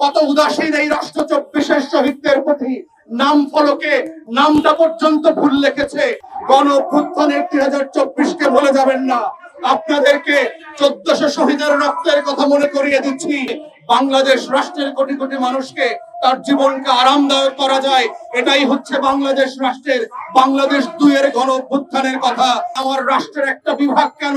কত উদাসীন এই রাষ্ট্র 24-এর শহীদদের প্রতি। নাম ফলকে নামটা পর্যন্ত ভুল লিখেছে। গণ অভ্যুত্থানের 2024-কে ভুলে যাবেন না। আপনাদেরকে 1400 শহীদের রক্তের কথা মনে করিয়ে দিচ্ছি। বাংলাদেশ রাষ্ট্রের কোটি কোটি মানুষকে তার জীবনকে আরামদায়ক করা যায়, এটাই হচ্ছে বাংলাদেশ রাষ্ট্রের বাংলাদেশ 2-এর গণ অভ্যুত্থানের কথা। আমার রাষ্ট্রের একটা বিভাগ কেন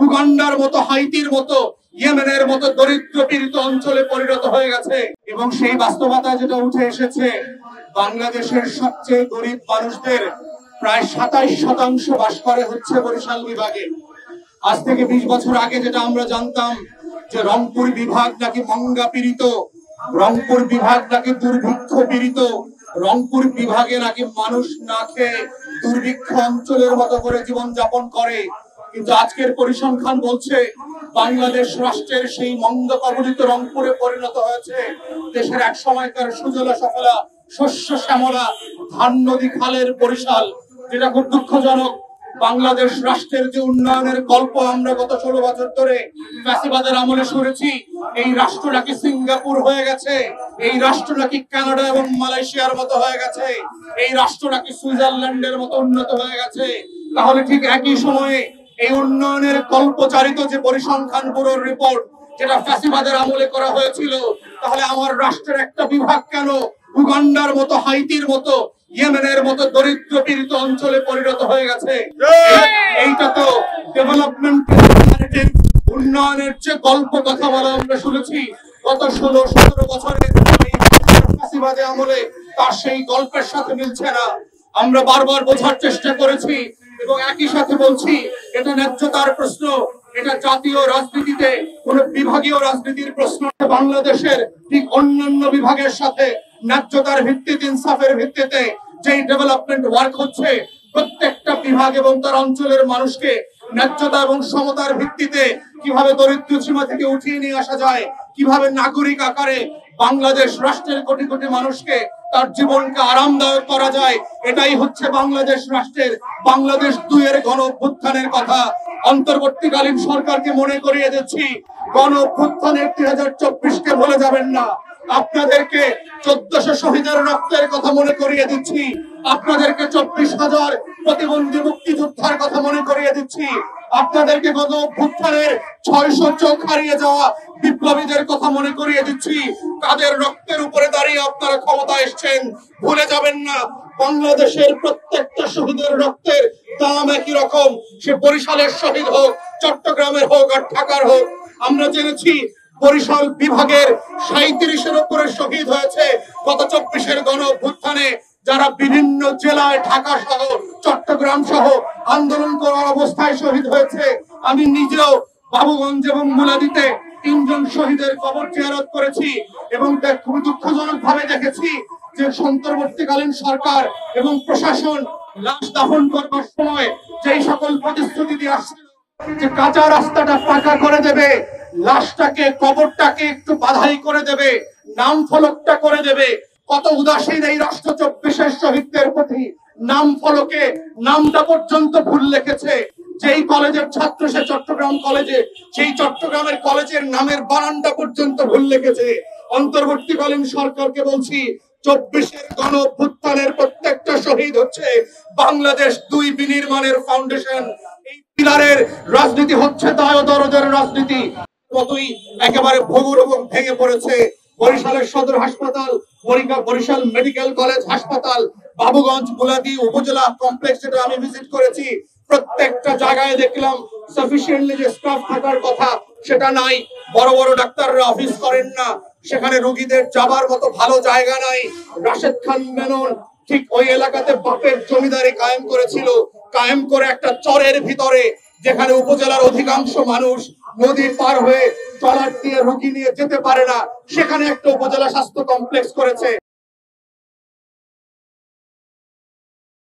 উগান্ডার মতো, হাইতির মতো, ইয়েমেনের মতো দরিদ্র পীড়িত অঞ্চলে পরিণত হয়ে গেছে। এবং সেই বাস্তবতা যেটা উঠে এসেছে, বাংলাদেশের সবচেয়ে গরিব মানুষদের প্রায় 27% বাস করে হচ্ছে বরিশাল বিভাগে। আজ থেকে 20 বছর আগে যেটা আমরা জানতাম যে রংপুর বিভাগ নাকি মঙ্গা পীড়িত, রংপুর বিভাগ নাকি দুর্ভিক্ষ পীড়িত, রংপুর বিভাগে নাকি মানুষ না খেয়ে দুর্ভিক্ষ অঞ্চলের মতো করে জীবন যাপন করে। কিন্তু আজকের পরিসংখ্যান বলছে বাংলাদেশ রাষ্ট্রের সেই মন্দ কবলিত রংপুরে পরিণত হয়েছে দেশের এক সময়কার সুজলা সফলা শস্য শ্যামলা ধান নদী খালের বরিশাল। যেটা খুব দুঃখজনক। বাংলাদেশ রাষ্ট্রের যে উন্নয়নের গল্প আমরা গত 16 বছর ধরে ফ্যাসিবাদের আমলে শুনেছি, এই রাষ্ট্র নাকি সিঙ্গাপুর হয়ে গেছে, এই রাষ্ট্র নাকি কানাডা এবং মালয়েশিয়ার মতো হয়ে গেছে, এই রাষ্ট্র নাকি সুইজারল্যান্ডের মতো উন্নত হয়ে গেছে। তাহলে ঠিক একই সময়ে এই উন্নয়নের কল্পচারিত যে পরিসংখ্যান ব্যুরোর রিপোর্ট যেটা ফ্যাসিবাদের আমলে করা হয়েছিল, তাহলে আমার রাষ্ট্রের একটা বিভাগ কেন উগান্ডার মতো, হাইতির মতো, ইয়েমেনের মতো দরিদ্র পীড়িত অঞ্চলে পরিণত হয়ে গেছে? এইটা তো ডেভেলপমেন্ট উন্নয়নের যে গল্প কথা বলা আমরা শুনেছি গত 16-17 বছরে ফ্যাসিবাদে আমলে, তার সেই গল্পের সাথে মিলছে না। আমরা বারবার বোঝার চেষ্টা করেছি এবং একই সাথে বলছি এটা ন্যায্যতার প্রশ্ন, এটা জাতীয় রাজনীতিতে কোন বিভাগীয় রাজনীতির প্রশ্ন। বাংলাদেশের ঠিক অন্যান্য বিভাগের সাথে ন্যায্যতার ভিত্তিতে, ইনসাফের ভিত্তিতে যেই ডেভেলপমেন্ট ওয়ার্ক হচ্ছে, প্রত্যেকটা বিভাগ এবং তার অঞ্চলের মানুষকে ন্যায্যতা এবং সমতার ভিত্তিতে কিভাবে দরিদ্র সীমা থেকে উঠিয়ে নিয়ে আসা যায়, কিভাবে নাগরিক আকারে বাংলাদেশ রাষ্ট্রের কোটি কোটি মানুষকে তার জীবনকে আরামদায়ক করা যায়, এটাই হচ্ছে বাংলাদেশ রাষ্ট্রের বাংলাদেশ 2-এর গণ অভ্যুত্থানের কথা। অন্তর্বর্তীকালীন সরকারকে মনে করিয়ে দিচ্ছি, গণ অভ্যুত্থানের 2024-কে ভুলে যাবেন না। আপনাদেরকে 1400 শহীদের রক্তের কথা মনে করিয়ে দিচ্ছি, আপনাদেরকে 24,000 প্রতিবন্ধী মুক্তিযোদ্ধার কথা মনে করিয়ে দিচ্ছি, আপনাদেরকে গণ অভ্যুত্থানের 600 চোখ হারিয়ে যাওয়া বিপ্লবীদের কথা মনে করিয়ে দিচ্ছি। তাদের রক্তের উপরে দাঁড়িয়ে আপনারা ক্ষমতা এসেছেন, ভুলে যাবেন না। বাংলাদেশের প্রত্যেকটা শহীদের রক্তের দাম একই রকম, সে বরিশালের শহীদ হোক, চট্টগ্রামের হোক আর ঢাকার হোক। আমরা জেনেছি বরিশাল বিভাগের 37-এর উপরে শহীদ হয়েছে গত 24-এর গণ অভ্যুত্থানে, যারা বিভিন্ন জেলায় ঢাকা সহ চট্টগ্রাম সহ আন্দোলন করার অবস্থায় শহীদ হয়েছে। আমি নিজেও বাবুগঞ্জ এবং মুলাদিতে 3 জন শহীদের কবর জিয়ারত করেছি এবং খুবই দুঃখজনক ভাবে দেখেছি যে অন্তর্বর্তীকালীন সরকার এবং প্রশাসন লাশ দাফন করবার সময় যেই সকল প্রতিশ্রুতি দিয়ে আসছিল যে কাঁচা রাস্তাটা পাকা করে দেবে, লাশটাকে, কবরটাকে একটু বাধাই করে দেবে, নাম ফলকটা করে দেবে, কত উদাসীন এই রাষ্ট্র 24-এর শহীদদের প্রতি। নাম ফলকে নামটা পর্যন্ত ভুল লিখেছে। যেই কলেজের ছাত্র সে চট্টগ্রাম কলেজে, সেই চট্টগ্রামের কলেজের নামের বানানটা পর্যন্ত ভুল লিখেছে। অন্তর্বর্তীকালীন সরকারকে বলছি, 24-এর গণ অভ্যুত্থানের প্রত্যেকটা শহীদ হচ্ছে বাংলাদেশ 2 বিনির্মাণের ফাউন্ডেশন। এই পিলারের রাজনীতি হচ্ছে দায় দরদের রাজনীতি। কতই একেবারে ভঙ্গুর এবং ভেঙে পড়েছে বরিশালের সদর হাসপাতাল, বরিশাল মেডিকেল কলেজ হাসপাতাল, বাবুগঞ্জ মুলাদি উপজেলা কমপ্লেক্স যেটা আমি ভিজিট করেছি, প্রত্যেকটা জায়গায় দেখলাম সাফিসিয়েন্টলি যে স্টাফ থাকার কথা সেটা নাই। বড় বড় ডাক্তাররা অফিস করেন না, সেখানে রোগীদের যাবার মতো ভালো জায়গা নাই। রাশেদ খান মেনন ঠিক ওই এলাকাতে বাপের জমিদারি কায়েম করেছিল, কায়েম করে একটা চরের ভিতরে, যেখানে উপজেলার অধিকাংশ মানুষ নদী পার হয়ে ট্রলার দিয়ে রোগী নিয়ে যেতে পারে না, সেখানে একটা উপজেলা স্বাস্থ্য কমপ্লেক্স করেছে।